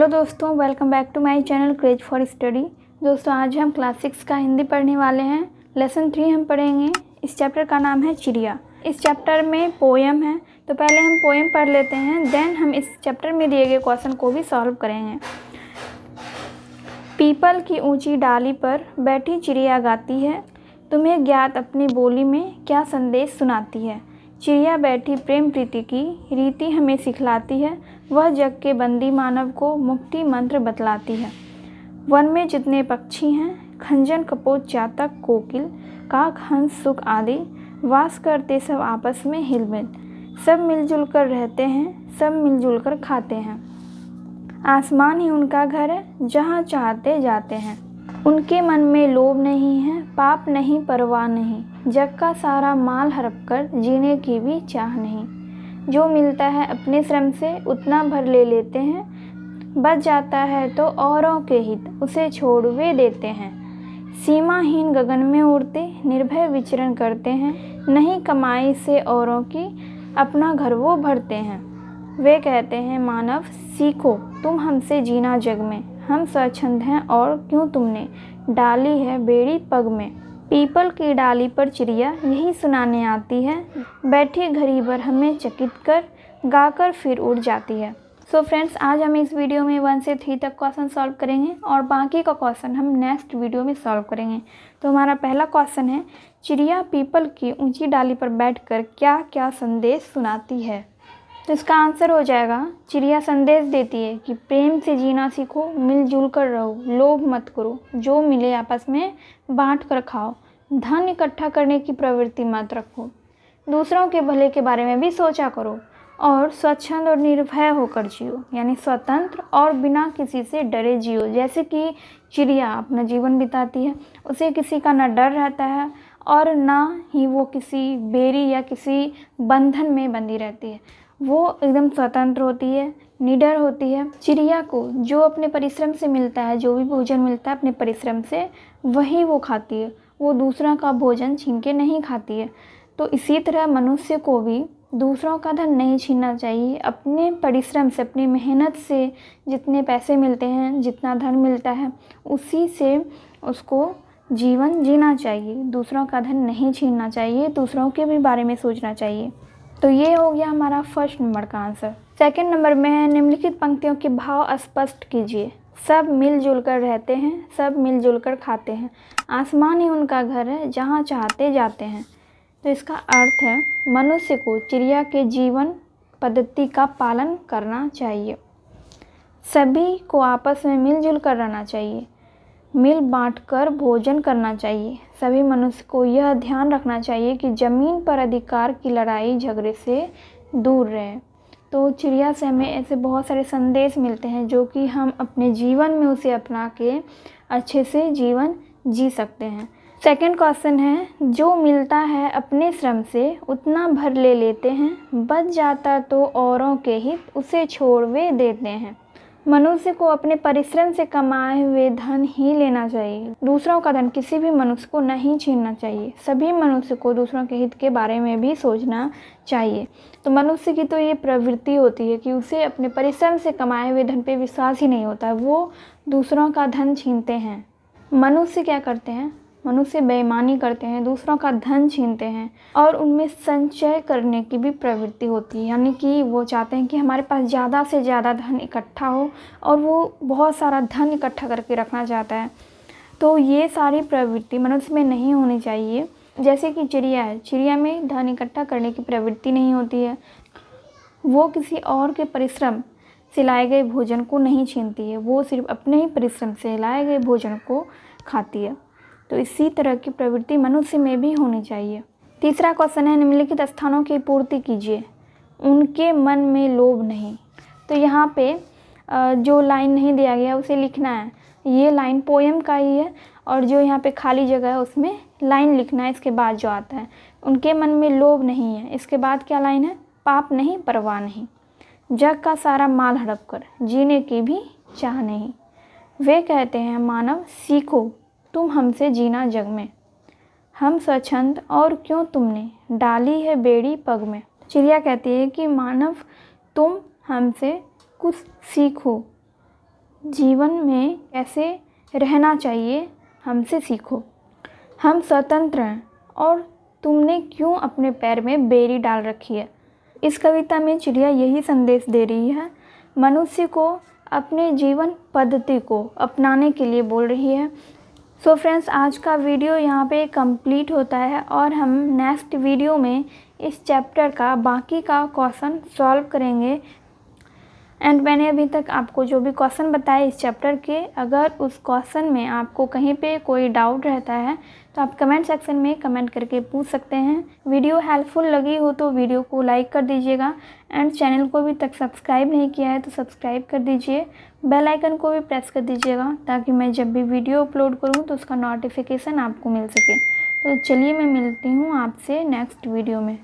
Hello दोस्तों, welcome back to my channel craze for study. दोस्तों आज हम क्लास 6 का हिंदी पढ़ने वाले हैं। लेसन 3 हम पढ़ेंगे। इस चैप्टर का नाम है चिड़िया। इस चैप्टर में पोएम है, तो पहले हम पोएम पढ़ लेते हैं, देन हम इस चैप्टर में दिए गए क्वेश्चन को भी सॉल्व करेंगे। पीपल की ऊंची डाली पर बैठी चिड़िया गाती है, तुम्हें ज्ञात अपनी बोली में क्या संदेश सुनाती है। चिड़िया बैठी प्रेम प्रीति की रीति हमें सिखलाती है, वह जग के बंदी मानव को मुक्ति मंत्र बतलाती है। वन में जितने पक्षी हैं, खंजन कपोत चातक कोकिल काक हंस सुख आदि, वास करते सब आपस में हिलमिल, सब मिलजुल कर रहते हैं, सब मिलजुल कर खाते हैं। आसमान ही उनका घर है, जहाँ चाहते जाते हैं। उनके मन में लोभ नहीं है, पाप नहीं परवाह नहीं, जग का सारा माल हड़प कर जीने की भी चाह नहीं। जो मिलता है अपने श्रम से उतना भर ले लेते हैं, बच जाता है तो औरों के हित उसे छोड़ वे देते हैं। सीमाहीन गगन में उड़ते निर्भय विचरण करते हैं, नहीं कमाई से औरों की अपना घर वो भरते हैं। वे कहते हैं मानव सीखो तुम हमसे जीना जग में, हम स्वच्छंद हैं और क्यों तुमने डाली है बेड़ी पग में। पीपल की डाली पर चिड़िया यही सुनाने आती है, बैठी घड़ी भर हमें चकित कर गाकर फिर उड़ जाती है। सो फ्रेंड्स, आज हम इस वीडियो में 1 से 3 तक क्वेश्चन सॉल्व करेंगे और बाकी का क्वेश्चन हम नेक्स्ट वीडियो में सॉल्व करेंगे। तो हमारा पहला क्वेश्चन है, चिड़िया पीपल की ऊंची डाली पर बैठकर क्या क्या संदेश सुनाती है। तो इसका आंसर हो जाएगा, चिड़िया संदेश देती है कि प्रेम से जीना सीखो, मिलजुल कर रहो, लोभ मत करो, जो मिले आपस में बांट कर खाओ, धन इकट्ठा करने की प्रवृत्ति मत रखो, दूसरों के भले के बारे में भी सोचा करो और स्वच्छंद और निर्भय होकर जियो, यानी स्वतंत्र और बिना किसी से डरे जियो। जैसे कि चिड़िया अपना जीवन बिताती है, उसे किसी का न डर रहता है और ना ही वो किसी बेड़ी या किसी बंधन में बंधी रहती है। वो एकदम स्वतंत्र होती है, निडर होती है। चिड़िया को जो अपने परिश्रम से मिलता है, जो भी भोजन मिलता है अपने परिश्रम से, वही वो खाती है। वो दूसरा का भोजन छीन के नहीं खाती है। तो इसी तरह मनुष्य को भी दूसरों का धन नहीं छीनना चाहिए। अपने परिश्रम से, अपनी मेहनत से जितने पैसे मिलते हैं, जितना धन मिलता है, उसी से उसको जीवन जीना चाहिए। दूसरों का धन नहीं छीनना चाहिए, दूसरों के भी बारे में सोचना चाहिए। तो ये हो गया हमारा फर्स्ट नंबर का आंसर। सेकंड नंबर में है, निम्नलिखित पंक्तियों के भाव स्पष्ट कीजिए। सब मिलजुल कर रहते हैं, सब मिलजुल कर खाते हैं, आसमान ही उनका घर है, जहाँ चाहते जाते हैं। तो इसका अर्थ है, मनुष्य को चिड़िया के जीवन पद्धति का पालन करना चाहिए। सभी को आपस में मिलजुल कर रहना चाहिए, मिल बांट कर भोजन करना चाहिए। सभी मनुष्य को यह ध्यान रखना चाहिए कि ज़मीन पर अधिकार की लड़ाई झगड़े से दूर रहें। तो चिड़िया से हमें ऐसे बहुत सारे संदेश मिलते हैं जो कि हम अपने जीवन में उसे अपना के अच्छे से जीवन जी सकते हैं। सेकंड क्वेश्चन है, जो मिलता है अपने श्रम से उतना भर ले लेते हैं, बच जाता तो औरों के हित उसे छोड़ वे देते हैं। मनुष्य को अपने परिश्रम से कमाए हुए धन ही लेना चाहिए। दूसरों का धन किसी भी मनुष्य को नहीं छीनना चाहिए। सभी मनुष्य को दूसरों के हित के बारे में भी सोचना चाहिए। तो मनुष्य की तो ये प्रवृत्ति होती है कि उसे अपने परिश्रम से कमाए हुए धन पे विश्वास ही नहीं होता है, वो दूसरों का धन छीनते हैं। मनुष्य क्या करते हैं, मनुष्य बेईमानी करते हैं, दूसरों का धन छीनते हैं और उनमें संचय करने की भी प्रवृत्ति होती है। यानी कि वो चाहते हैं कि हमारे पास ज़्यादा से ज़्यादा धन इकट्ठा हो और वो बहुत सारा धन इकट्ठा करके रखना चाहता है। तो ये सारी प्रवृत्ति मनुष्य में नहीं होनी चाहिए। जैसे कि चिड़िया है, चिड़िया में धन इकट्ठा करने की प्रवृत्ति नहीं होती है। वो किसी और के परिश्रम से लाए गए भोजन को नहीं छीनती है, वो सिर्फ अपने ही परिश्रम से लाए गए भोजन को खाती है। तो इसी तरह की प्रवृत्ति मनुष्य में भी होनी चाहिए। तीसरा क्वेश्चन है, निम्नलिखित स्थानों की पूर्ति कीजिए। उनके मन में लोभ नहीं। तो यहाँ पे जो लाइन नहीं दिया गया उसे लिखना है। ये लाइन पोएम का ही है और जो यहाँ पे खाली जगह है उसमें लाइन लिखना है। इसके बाद जो आता है, उनके मन में लोभ नहीं है, इसके बाद क्या लाइन है, पाप नहीं परवाह नहीं, जग का सारा माल हड़प कर जीने की भी चाह नहीं। वे कहते हैं मानव सीखो तुम हमसे जीना जग में, हम स्वच्छंद और क्यों तुमने डाली है बेड़ी पग में। चिड़िया कहती है कि मानव तुम हमसे कुछ सीखो, जीवन में कैसे रहना चाहिए हमसे सीखो। हम स्वतंत्र हैं और तुमने क्यों अपने पैर में बेड़ी डाल रखी है। इस कविता में चिड़िया यही संदेश दे रही है, मनुष्य को अपने जीवन पद्धति को अपनाने के लिए बोल रही है। सो फ्रेंड्स, आज का वीडियो यहाँ पे कंप्लीट होता है और हम नेक्स्ट वीडियो में इस चैप्टर का बाकी का क्वेश्चन सॉल्व करेंगे। एंड मैंने अभी तक आपको जो भी क्वेश्चन बताए इस चैप्टर के, अगर उस क्वेश्चन में आपको कहीं पे कोई डाउट रहता है तो आप कमेंट सेक्शन में कमेंट करके पूछ सकते हैं। वीडियो हेल्पफुल लगी हो तो वीडियो को लाइक कर दीजिएगा एंड चैनल को अभी तक सब्सक्राइब नहीं किया है तो सब्सक्राइब कर दीजिए। बेल आइकन को भी प्रेस कर दीजिएगा ताकि मैं जब भी वीडियो अपलोड करूँ तो उसका नोटिफिकेशन आपको मिल सके। तो चलिए मैं मिलती हूँ आपसे नेक्स्ट वीडियो में।